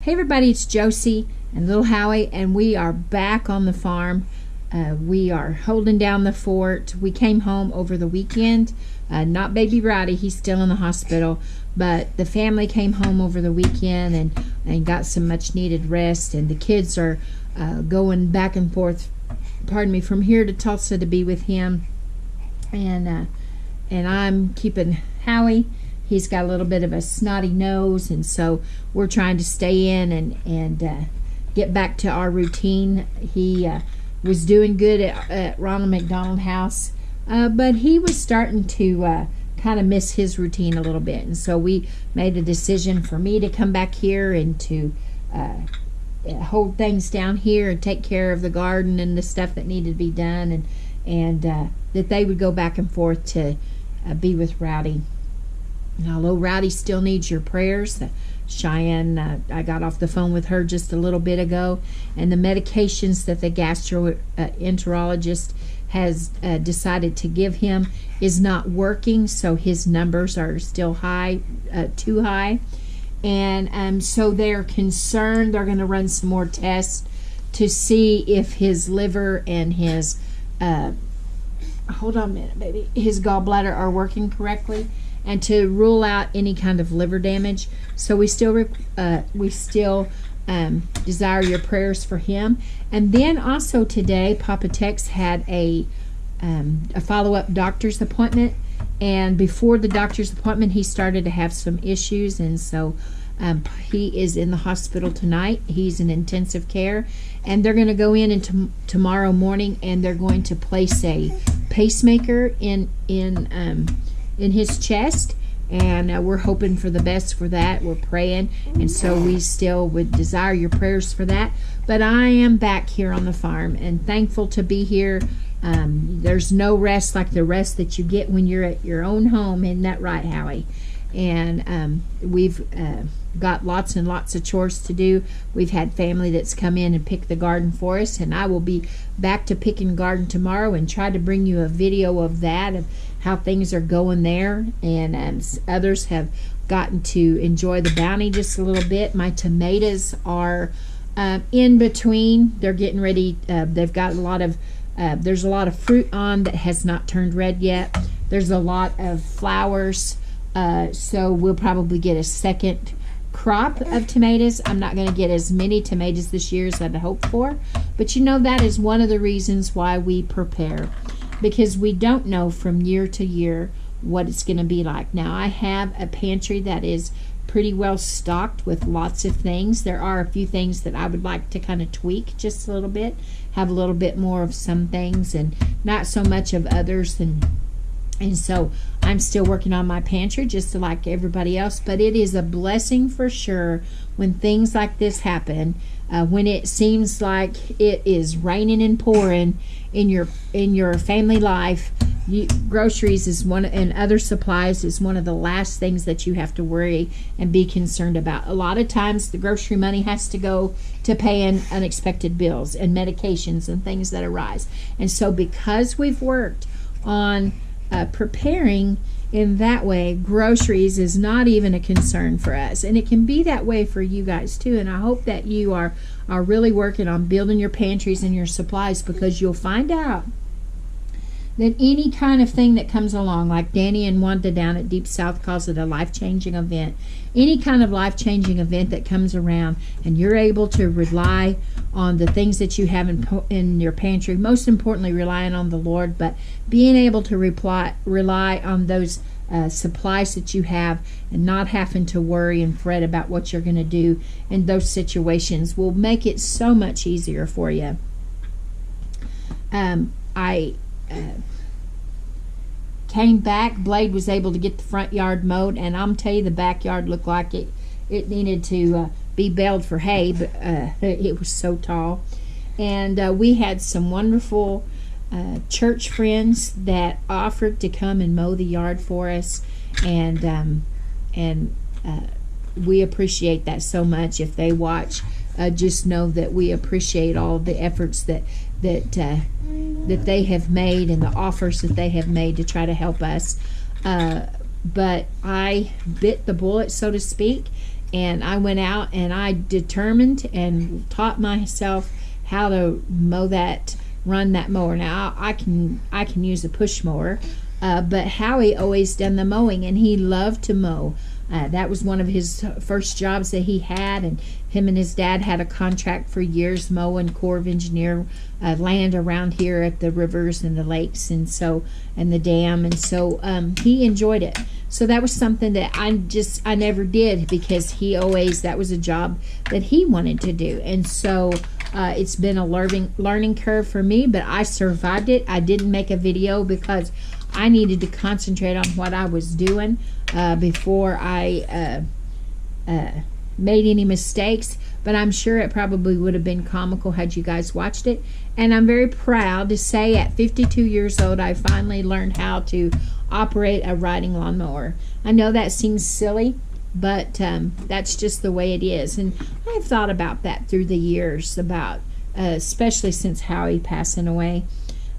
Hey everybody, it's Josie and little Howie, and we are back on the farm. We are holding down the fort. We came home over the weekend. Not baby Rowdy, he's still in the hospital, but the family came home over the weekend and got some much needed rest, and the kids are going back and forth, from here to Tulsa to be with him, and I'm keeping Howie. He's got a little bit of a snotty nose, and so we're trying to stay in and get back to our routine. He was doing good at Ronald McDonald House, but he was starting to kind of miss his routine a little bit, and so we made a decision for me to come back here and to hold things down here and take care of the garden and the stuff that needed to be done, and that they would go back and forth to be with Rowdy. And although Rowdy still needs your prayers, Cheyenne, I got off the phone with her just a little bit ago, and the medications that the gastroenterologist has decided to give him is not working, so his numbers are still high, too high. And so they're concerned. They're going to run some more tests to see if his liver and his, hold on a minute, baby, his gallbladder are working correctly, and to rule out any kind of liver damage. So we still desire your prayers for him. And then also today, Papa Tex had a follow-up doctor's appointment, and before the doctor's appointment he started to have some issues, and so he is in the hospital tonight. He's in intensive care, and they're going to go in tomorrow morning, and they're going to place a pacemaker in his chest, and we're hoping for the best for that. We're praying, and so we still would desire your prayers for that. But I am back here on the farm and thankful to be here. There's no rest like the rest that you get when you're at your own home. Isn't that right, Howie? And we've got lots and lots of chores to do. We've had family that's come in and picked the garden for us, and I will be back to picking garden tomorrow and try to bring you a video of that, of how things are going there. And others have gotten to enjoy the bounty just a little bit. My tomatoes are in between. They're getting ready. They've got a lot of there's a lot of fruit on that has not turned red yet. There's a lot of flowers, so we'll probably get a second crop of tomatoes. I'm not going to get as many tomatoes this year as I'd hoped for, but you know, that is one of the reasons why we prepare, because we don't know from year to year what it's going to be like. Now, I have a pantry that is pretty well stocked with lots of things. There are a few things that I would like to kind of tweak just a little bit, have a little bit more of some things and not so much of others, and so I'm still working on my pantry just like everybody else. But it is a blessing for sure when things like this happen, when it seems like it is raining and pouring in your family life. Groceries is one, and other supplies is one of the last things that you have to worry and be concerned about. A lot of times the grocery money has to go to paying unexpected bills and medications and things that arise. And so because we've worked on preparing in that way, groceries is not even a concern for us, and it can be that way for you guys too. And I hope that you are really working on building your pantries and your supplies, because you'll find out that any kind of thing that comes along, like Danny and Wanda down at Deep South calls it a life-changing event, any kind of life-changing event that comes around and you're able to rely on the things that you have in your pantry, most importantly relying on the Lord, but being able to rely on those supplies that you have and not having to worry and fret about what you're going to do in those situations will make it so much easier for you. I came back. Blade was able to get the front yard mowed, and I'm telling you, the backyard looked like it needed to be baled for hay, but it was so tall. And we had some wonderful church friends that offered to come and mow the yard for us, and we appreciate that so much. If they watch, just know that we appreciate all the efforts that they have made and the offers that they have made to try to help us. But I bit the bullet, so to speak, and I went out and I determined and taught myself how to run that mower. Now I can use a push mower, but Howie always done the mowing, and he loved to mow. That was one of his first jobs that he had, and him and his dad had a contract for years mowing Corps of Engineer land around here at the rivers and the lakes, and the dam, and so he enjoyed it. So that was something that I never did, because that was a job that he wanted to do, and so it's been a learning curve for me, but I survived it. I didn't make a video because I needed to concentrate on what I was doing before I made any mistakes, but I'm sure it probably would have been comical had you guys watched it. And I'm very proud to say at 52 years old, I finally learned how to operate a riding lawnmower. I know that seems silly, but that's just the way it is. And I've thought about that through the years, about especially since Howie passing away.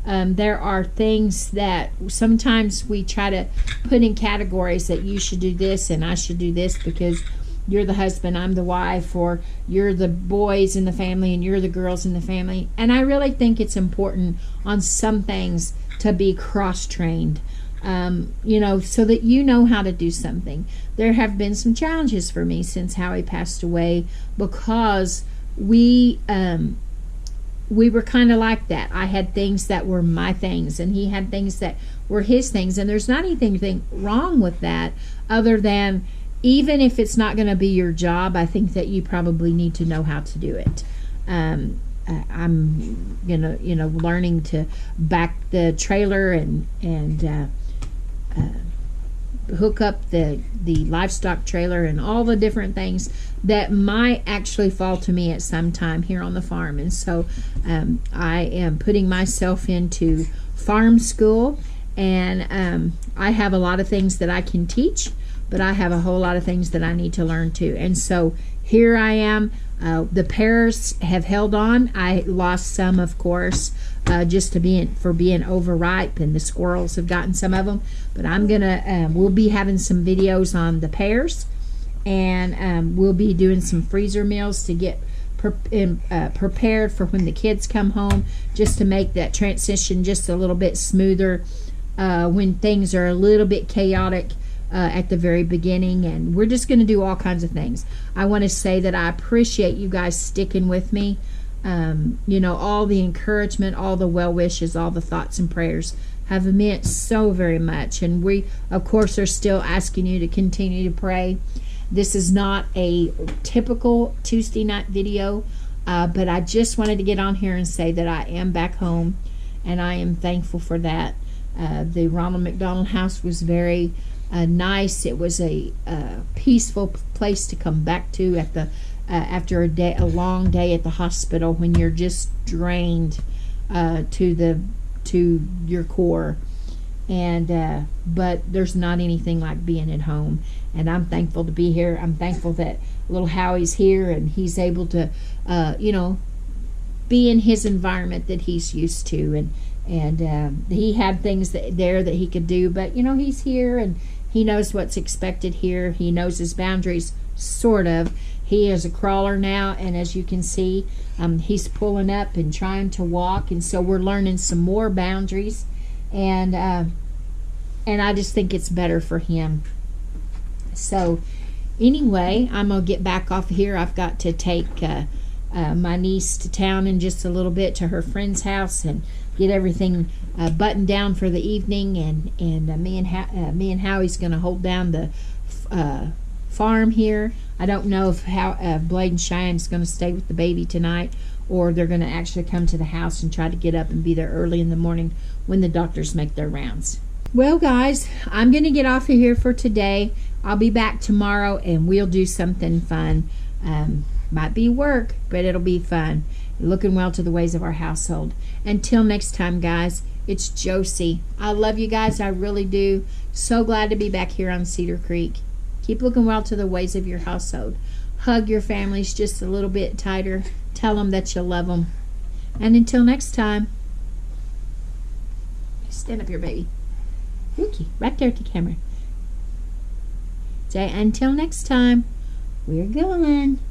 There are things that sometimes we try to put in categories that you should do this and I should do this because you're the husband, I'm the wife, or you're the boys in the family and you're the girls in the family. And I really think it's important on some things to be cross-trained, so that you know how to do something. There have been some challenges for me since Howie passed away, because we were kind of like that. I had things that were my things, and he had things that were his things, and there's not anything wrong with that, other than even if it's not going to be your job, I think that you probably need to know how to do it. I'm learning to back the trailer and hook up the livestock trailer and all the different things that might actually fall to me at some time here on the farm. And so I am putting myself into farm school, and I have a lot of things that I can teach, but I have a whole lot of things that I need to learn too. And so here I am. The pears have held on. I lost some, of course, just for being overripe, and the squirrels have gotten some of them. But we'll be having some videos on the pears, and we'll be doing some freezer meals to get prepared for when the kids come home, just to make that transition just a little bit smoother when things are a little bit chaotic at the very beginning. And we're just going to do all kinds of things. I want to say that I appreciate you guys sticking with me. All the encouragement, all the well wishes, all the thoughts and prayers have meant so very much. And we, of course, are still asking you to continue to pray. This is not a typical Tuesday night video, but I just wanted to get on here and say that I am back home, and I am thankful for that. The Ronald McDonald House was very nice. It was a peaceful place to come back to after a long day at the hospital, when you're just drained to your core. And but there's not anything like being at home, and I'm thankful to be here. I'm thankful that little Howie's here, and he's able to be in his environment that he's used to, and he had things there that he could do, but he's here, and he knows what's expected here. He knows his boundaries, sort of. He is a crawler now, and as you can see, he's pulling up and trying to walk, and so we're learning some more boundaries, and I just think it's better for him. So anyway, I'm gonna get back off here. I've got to take my niece to town in just a little bit, to her friend's house, and get everything buttoned down for the evening, and me and Howie's gonna hold down the farm here. I don't know if Blade and Cheyenne's gonna stay with the baby tonight, or they're gonna actually come to the house and try to get up and be there early in the morning when the doctors make their rounds. Well, guys, I'm gonna get off of here for today. I'll be back tomorrow, and we'll do something fun. Might be work, but it'll be fun. Looking well to the ways of our household. Until next time, guys, it's Josie. I love you guys. I really do. So glad to be back here on Cedar Creek. Keep looking well to the ways of your household. Hug your families just a little bit tighter. Tell them that you love them. And until next time, stand up here, baby. Wookie, right there at the camera. Say, until next time, We're going.